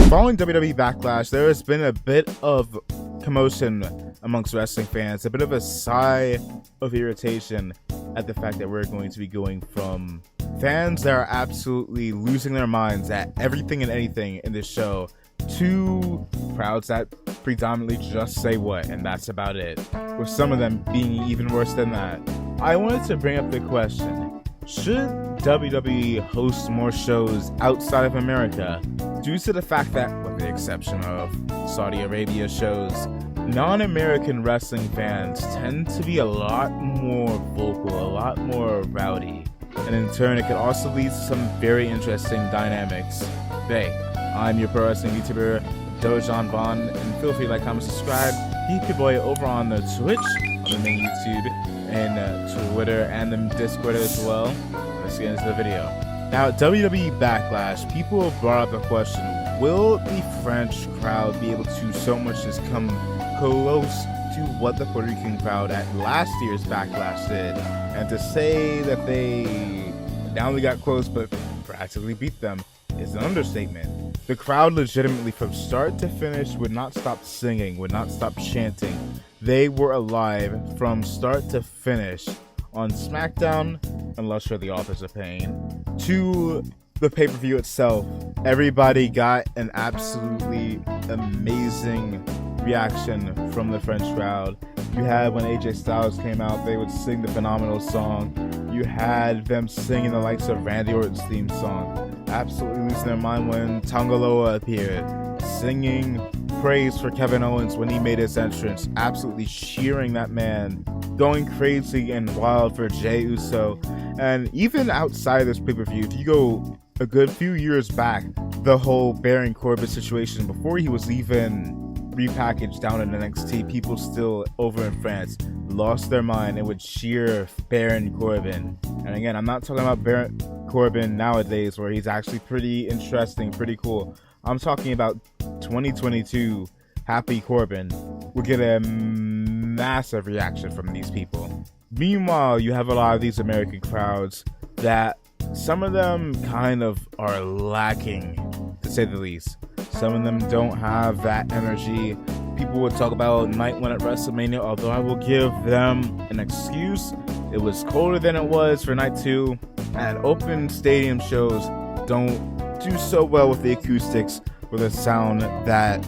Following WWE Backlash, there has been a bit of commotion amongst wrestling fans, a bit of a sigh of irritation at the fact that we're going to be going from fans that are absolutely losing their minds at everything and anything in this show to crowds that predominantly just say what, and that's about it, with some of them being even worse than that. I wanted to bring up the question, should WWE host more shows outside of America due to the fact that, with the exception of Saudi Arabia shows, non-American wrestling fans tend to be a lot more vocal, a lot more rowdy, and in turn it could also lead to some very interesting dynamics. Hey, I'm your pro wrestling YouTuber, Dojon Vaughn, and feel free to like, comment, subscribe. Keep your boy over on the Twitch, on the main YouTube, and Twitter, and the Discord as well. Let's get into the video. Now, at WWE Backlash, people have brought up the question, will the French crowd be able to so much as come close to what the Puerto Rican crowd at last year's Backlash did? And to say that they not only got close, but practically beat them is an understatement. The crowd legitimately, from start to finish, would not stop singing, would not stop chanting. They were alive from start to finish on SmackDown, unless you're the Authors of Pain, to the pay-per-view itself. Everybody got an absolutely amazing reaction from the French crowd. You had when AJ Styles came out, they would sing the Phenomenal song. You had them singing the likes of Randy Orton's theme song. Absolutely losing their mind when Tongaloa appeared, singing praise for Kevin Owens when he made his entrance, absolutely cheering that man, going crazy and wild for Jey Uso. And even outside of this pay-per-view, if you go a good few years back, the whole Baron Corbin situation, before he was even repackaged down in NXT, people still over in France lost their mind and would cheer Baron Corbin. And again, I'm not talking about Baron Corbin nowadays, where he's actually pretty interesting, pretty cool. I'm talking about 2022 Happy Corbin would get a massive reaction from these people. Meanwhile, you have a lot of these American crowds that some of them kind of are lacking, to say the least. Some of them don't have that energy. People would talk about night one at WrestleMania, although I will give them an excuse. It was colder than it was for night two, and open stadium shows don't do so well with the acoustics or the sound that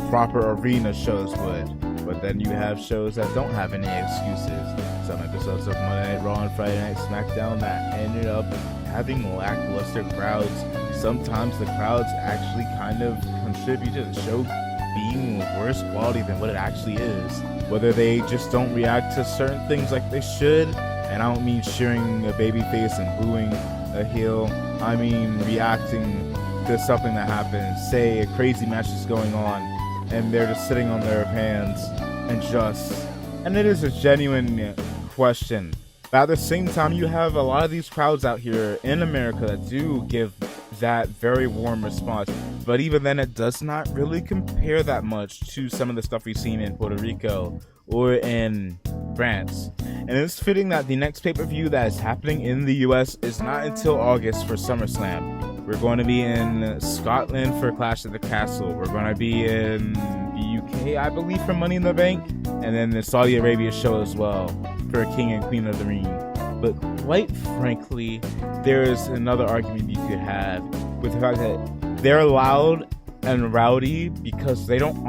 proper arena shows would. But then you have shows that don't have any excuses. Some episodes of Monday Night Raw and Friday Night SmackDown that ended up having lackluster crowds. Sometimes the crowds actually kind of contribute to the show being worse quality than what it actually is. Whether they just don't react to certain things like they should, and I don't mean cheering a babyface and booing a heel, I mean reacting to something that happens. Say a crazy match is going on and they're just sitting on their hands and it is a genuine question. But at the same time, you have a lot of these crowds out here in America that do give that very warm response, but even then it does not really compare that much to some of the stuff we've seen in Puerto Rico or in France. And it's fitting that the next pay-per-view that is happening in the US is not until August for SummerSlam. We're going to be in Scotland for Clash at the Castle. We're going to be in the UK, I believe, for Money in the Bank, and then the Saudi Arabia show as well for King and Queen of the Ring. But quite frankly, there's another argument you could have with the fact that they're loud and rowdy because they don't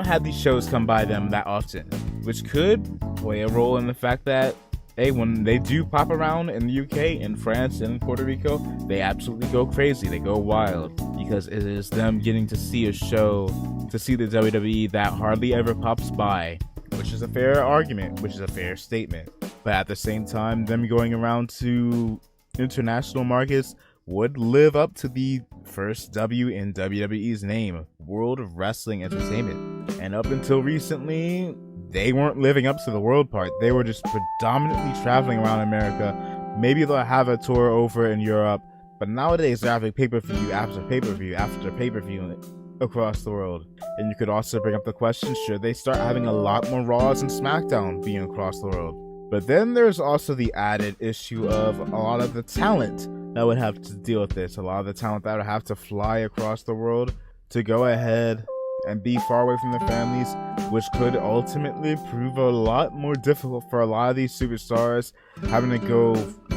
have these shows come by them that often, which could play a role in the fact that, hey, when they do pop around in the UK, in France, and in Puerto Rico, they absolutely go crazy, they go wild, because it is them getting to see a show, to see the WWE that hardly ever pops by, which is a fair argument, which is a fair statement. But at the same time, them going around to international markets would live up to the first W in WWE's name, World Wrestling Entertainment. And up until recently, they weren't living up to the world part. They were just predominantly traveling around America. Maybe they'll have a tour over in Europe, but nowadays they're having pay-per-view after pay-per-view after pay-per-view across the world. And you could also bring up the question, should they start having a lot more Raws and SmackDown being across the world? But then there's also the added issue of a lot of the talent that would have to deal with this. A lot of the talent that would have to fly across the world to go ahead and be far away from their families, which could ultimately prove a lot more difficult for a lot of these superstars, having to go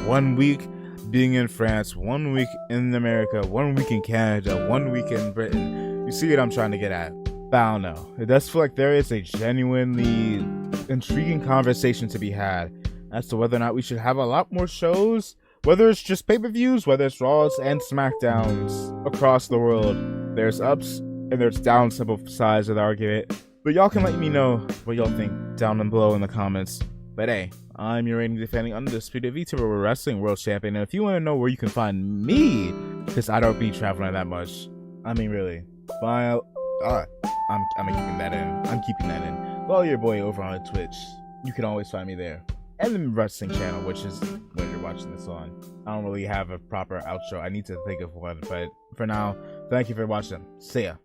1 week being in France, 1 week in America, 1 week in Canada, 1 week in Britain. You see what I'm trying to get at? But I don't know. It does feel like there is a genuinely intriguing conversation to be had as to whether or not we should have a lot more shows, whether it's just pay-per-views, whether it's Raws and SmackDowns across the world. There's ups and there's downs to both sides of the argument. But y'all can let me know what y'all think down below in the comments. But hey, I'm your reigning, defending, undisputed VTuber Wrestling World Champion. And if you want to know where you can find me, because I don't be traveling that much. I mean, really. I'm keeping that in. I'm keeping that in. Follow your boy over on Twitch. You can always find me there. And the wrestling channel, which is what you're watching this on. I don't really have a proper outro. I need to think of one. But for now, thank you for watching. See ya.